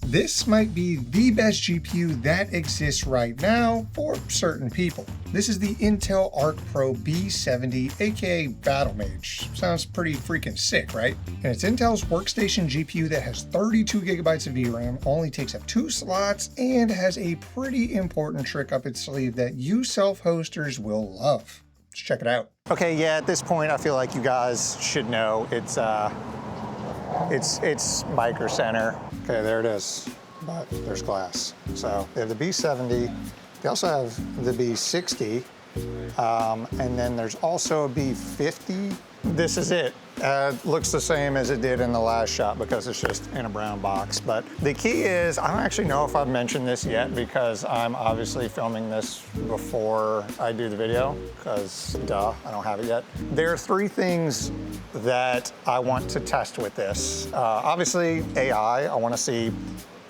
This might be the best GPU that exists right now for certain people. This is the Intel Arc Pro B70, aka Battlemage. Sounds pretty freaking sick, right? And it's Intel's workstation GPU that has 32 gigabytes of VRAM, only takes up 2 slots, and has a pretty important trick up its sleeve that you self-hosters will love. Let's check it out. Okay, yeah, at this point, I feel like you guys should know it's Micro Center. Okay, there it is, but there's glass. So they have the B70, they also have the B60, and then there's also a B50. This is it. Looks the same as it did in the last shot because it's just in a brown box. But the key is, I don't actually know if I've mentioned this yet because I'm obviously filming this before I do the video, because duh, I don't have it yet. There are 3 things that I want to test with this. Obviously, AI, I want to see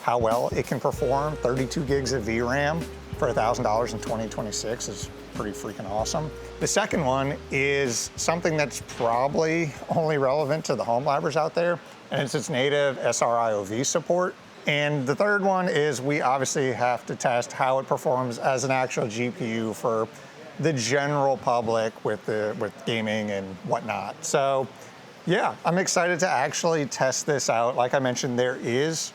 how well it can perform. 32 gigs of VRAM for $1,000 in 2026 is pretty freaking awesome. The second one is something that's probably only relevant to the home libraries out there, and it's its native SR-IOV support. And the third one is we obviously have to test how it performs as an actual GPU for the general public with gaming and whatnot. So yeah, I'm excited to actually test this out. Like I mentioned, there is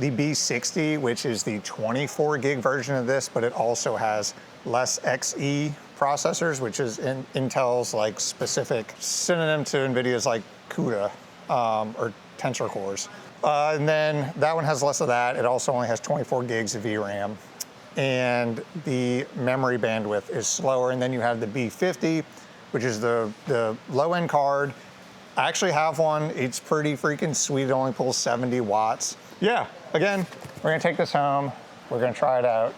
the B60, which is the 24 gig version of this, but it also has less XE processors, which is Intel's like specific synonym to NVIDIA's like CUDA or Tensor cores. And then that one has less of that. It also only has 24 gigs of VRAM, and the memory bandwidth is slower. And then you have the B50, which is the low-end card. I actually have one. It's pretty freaking sweet. It only pulls 70 watts. Yeah, again, we're gonna take this home. We're gonna try it out,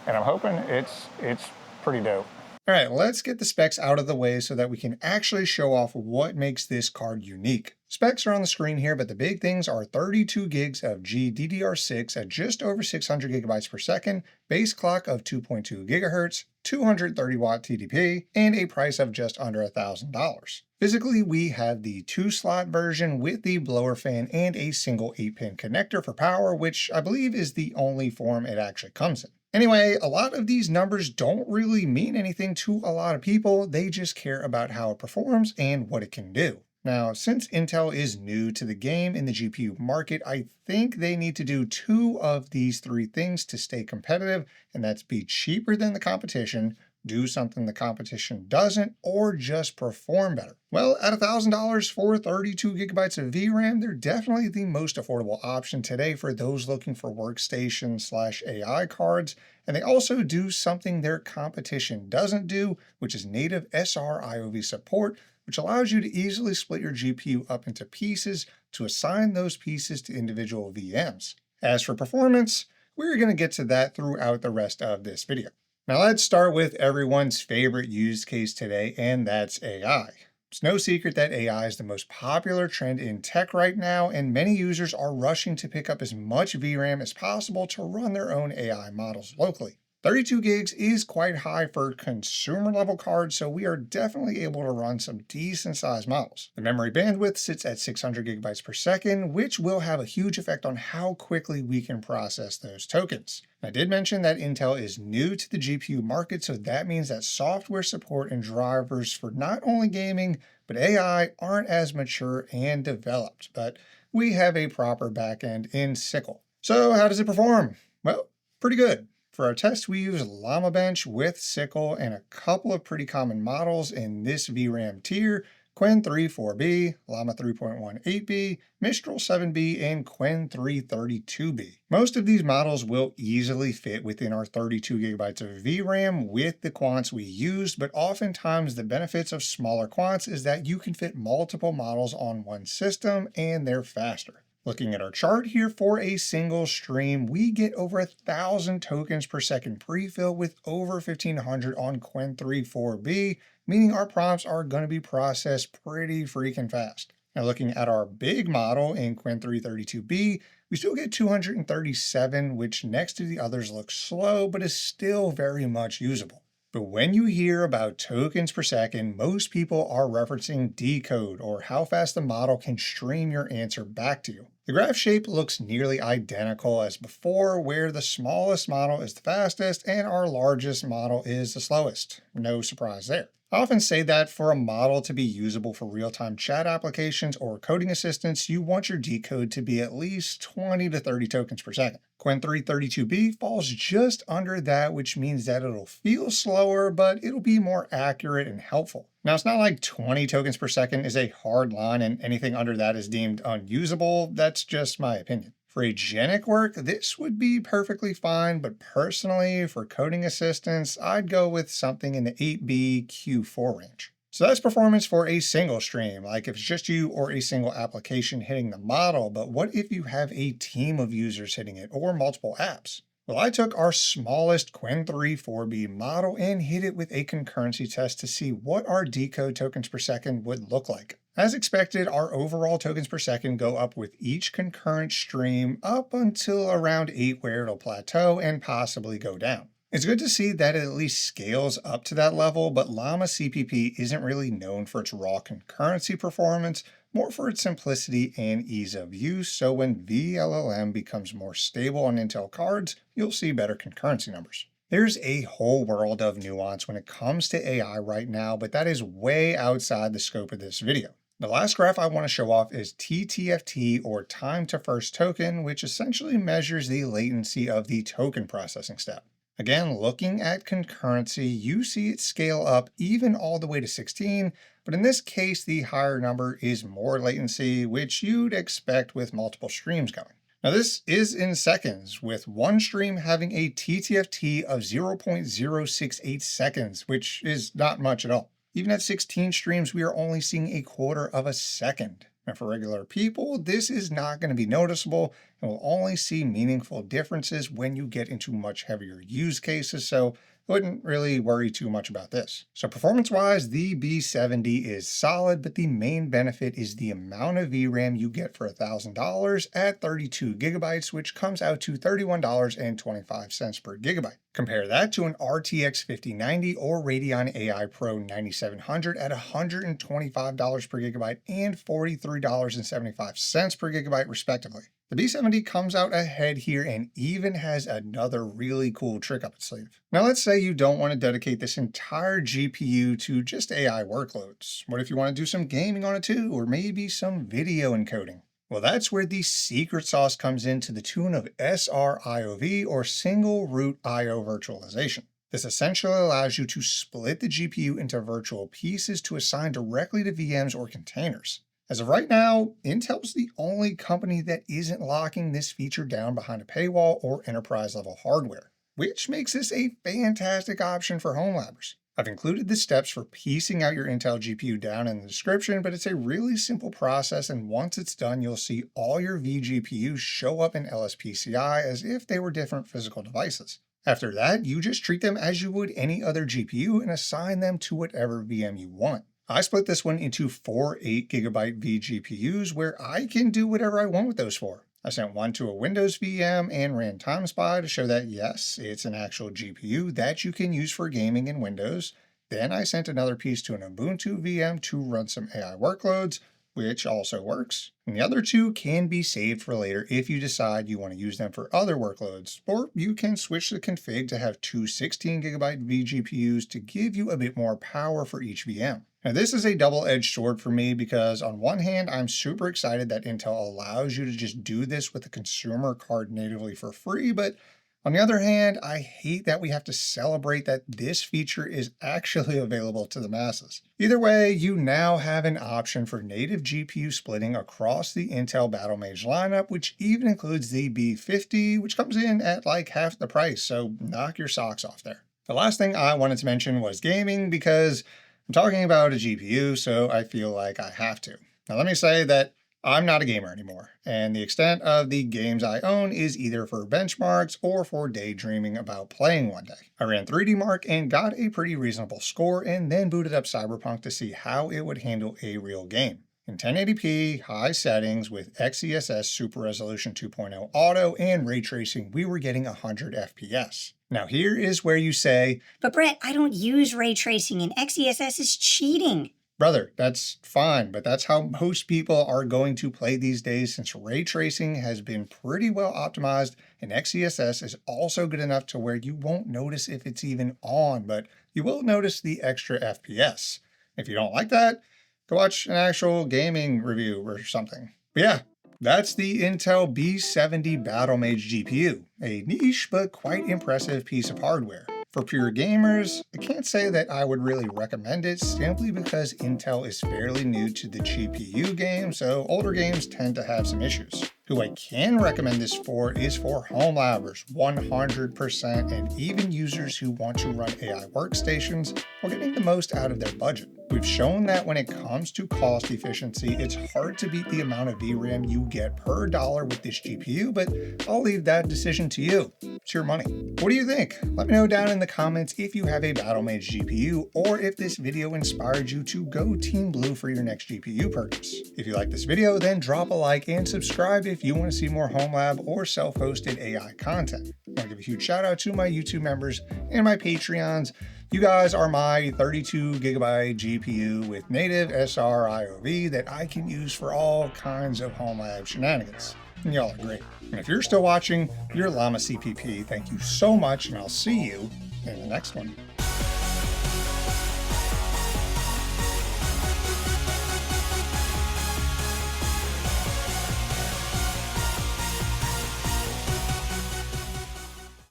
and I'm hoping it's pretty dope. All right, let's get the specs out of the way so that we can actually show off what makes this card unique. Specs are on the screen here, but the big things are 32 gigs of GDDR6 at just over 600 gigabytes per second, base clock of 2.2 gigahertz, 230 watt TDP, and a price of just under $1,000. Physically, we have the 2-slot version with the blower fan and a single 8-pin connector for power, which I believe is the only form it actually comes in. Anyway, a lot of these numbers don't really mean anything to a lot of people. They just care about how it performs and what it can do. Now, since Intel is new to the game in the GPU market, I think they need to do 2 of these 3 things to stay competitive, and that's be cheaper than the competition, do something the competition doesn't, or just perform better. Well, at $1,000 for 32 gigabytes of VRAM, they're definitely the most affordable option today for those looking for workstation/AI cards, and they also do something their competition doesn't do, which is native SR-IOV support, which allows you to easily split your GPU up into pieces to assign those pieces to individual VMs. As for performance, we're going to get to that throughout the rest of this video. Now let's start with everyone's favorite use case today, and that's AI. It's no secret that AI is the most popular trend in tech right now, and many users are rushing to pick up as much VRAM as possible to run their own AI models locally. 32 gigs is quite high for consumer level cards, so we are definitely able to run some decent sized models. The memory bandwidth sits at 600 gigabytes per second, which will have a huge effect on how quickly we can process those tokens. I did mention that Intel is new to the GPU market, so that means that software support and drivers for not only gaming, but AI aren't as mature and developed, but we have a proper backend in SYCL. So how does it perform? Well, pretty good. For our test, we use LlamaBench with SYCL and a couple of pretty common models in this VRAM tier: Qwen 3.4b, Llama 3.18b, Mistral 7b, and Qwen 3.32b. Most of these models will easily fit within our 32 gigabytes of VRAM with the quants we used, but oftentimes the benefits of smaller quants is that you can fit multiple models on one system and they're faster. Looking at our chart here for a single stream, we get over 1,000 tokens per second prefill with over 1,500 on Qwen 3.4b, meaning our prompts are going to be processed pretty freaking fast. Now looking at our big model in Qwen 3.32b, we still get 237, which next to the others looks slow, but is still very much usable. But when you hear about tokens per second, most people are referencing decode, or how fast the model can stream your answer back to you. The graph shape looks nearly identical as before, where the smallest model is the fastest and our largest model is the slowest. No surprise there. I often say that for a model to be usable for real-time chat applications or coding assistance, you want your decode to be at least 20 to 30 tokens per second. Qwen 3 32B falls just under that, which means that it'll feel slower, but it'll be more accurate and helpful. Now, it's not like 20 tokens per second is a hard line and anything under that is deemed unusable. That's just my opinion. For agentic work, this would be perfectly fine, but personally, for coding assistance, I'd go with something in the 8B Q4 range. So that's performance for a single stream, like if it's just you or a single application hitting the model, but what if you have a team of users hitting it or multiple apps? Well, I took our smallest Qwen 3 4B model and hit it with a concurrency test to see what our decode tokens per second would look like. As expected, our overall tokens per second go up with each concurrent stream up until around 8 where it'll plateau and possibly go down. It's good to see that it at least scales up to that level, but Llama CPP isn't really known for its raw concurrency performance, more for its simplicity and ease of use, so when vLLM becomes more stable on Intel cards, you'll see better concurrency numbers. There's a whole world of nuance when it comes to AI right now, but that is way outside the scope of this video. The last graph I want to show off is TTFT, or time to first token, which essentially measures the latency of the token processing step. Again, looking at concurrency, you see it scale up even all the way to 16, but in this case, the higher number is more latency, which you'd expect with multiple streams going. Now this is in seconds, with one stream having a TTFT of 0.068 seconds, which is not much at all. Even at 16 streams, we are only seeing a quarter of a second. Now for regular people, this is not going to be noticeable, and we'll only see meaningful differences when you get into much heavier use cases, so I wouldn't really worry too much about this. So performance-wise, the B70 is solid, but the main benefit is the amount of VRAM you get for $1,000 at 32 gigabytes, which comes out to $31.25 per gigabyte. Compare that to an RTX 5090 or Radeon AI Pro 9700 at $125 per gigabyte and $43.75 per gigabyte respectively. The B70 comes out ahead here and even has another really cool trick up its sleeve. Now let's say you don't want to dedicate this entire GPU to just AI workloads. What if you want to do some gaming on it too, or maybe some video encoding? Well, that's where the secret sauce comes in to the tune of SRIOV, or Single Root IO Virtualization. This essentially allows you to split the GPU into virtual pieces to assign directly to VMs or containers. As of right now, Intel's the only company that isn't locking this feature down behind a paywall or enterprise-level hardware, which makes this a fantastic option for home labbers. I've included the steps for piecing out your Intel GPU down in the description, but it's a really simple process, and once it's done, you'll see all your vGPUs show up in LSPCI as if they were different physical devices. After that, you just treat them as you would any other GPU and assign them to whatever VM you want. I split this one into 4 8GB vGPUs where I can do whatever I want with those 4. I sent one to a Windows VM and ran TimeSpy to show that yes, it's an actual GPU that you can use for gaming in Windows. Then I sent another piece to an Ubuntu VM to run some AI workloads, which also works. And the other 2 can be saved for later if you decide you want to use them for other workloads, or you can switch the config to have 2 16GB vGPUs to give you a bit more power for each VM. Now this is a double-edged sword for me because on one hand, I'm super excited that Intel allows you to just do this with a consumer card natively for free, but on the other hand, I hate that we have to celebrate that this feature is actually available to the masses. Either way, you now have an option for native GPU splitting across the Intel Battlemage lineup, which even includes the B50, which comes in at like half the price, so knock your socks off there. The last thing I wanted to mention was gaming, because I'm talking about a GPU, so I feel like I have to. Now let me say that I'm not a gamer anymore, and the extent of the games I own is either for benchmarks or for daydreaming about playing one day. I ran 3D Mark and got a pretty reasonable score, and then booted up Cyberpunk to see how it would handle a real game. In 1080p, high settings with XeSS Super Resolution 2.0 Auto and ray tracing, we were getting 100 FPS. Now here is where you say, "But Brett, I don't use ray tracing and XeSS is cheating." Brother, that's fine, but that's how most people are going to play these days since ray tracing has been pretty well optimized and XeSS is also good enough to where you won't notice if it's even on, but you will notice the extra FPS. If you don't like that, go watch an actual gaming review or something. But yeah, that's the Intel B70 Battlemage GPU, a niche but quite impressive piece of hardware. For pure gamers, I can't say that I would really recommend it simply because Intel is fairly new to the GPU game, so older games tend to have some issues. Who I can recommend this for is for home labbers, 100%, and even users who want to run AI workstations while getting the most out of their budget. We've shown that when it comes to cost efficiency, it's hard to beat the amount of VRAM you get per dollar with this GPU, but I'll leave that decision to you. It's your money. What do you think? Let me know down in the comments if you have a Battlemage GPU or if this video inspired you to go Team Blue for your next GPU purchase. If you like this video, then drop a like and subscribe if you want to see more home lab or self-hosted AI content. I want to give a huge shout out to my YouTube members and my Patreons. You guys are my 32 gigabyte GPU with native SR-IOV that I can use for all kinds of home lab shenanigans. And y'all are great. And if you're still watching, you're Llama CPP. Thank you so much, and I'll see you in the next one.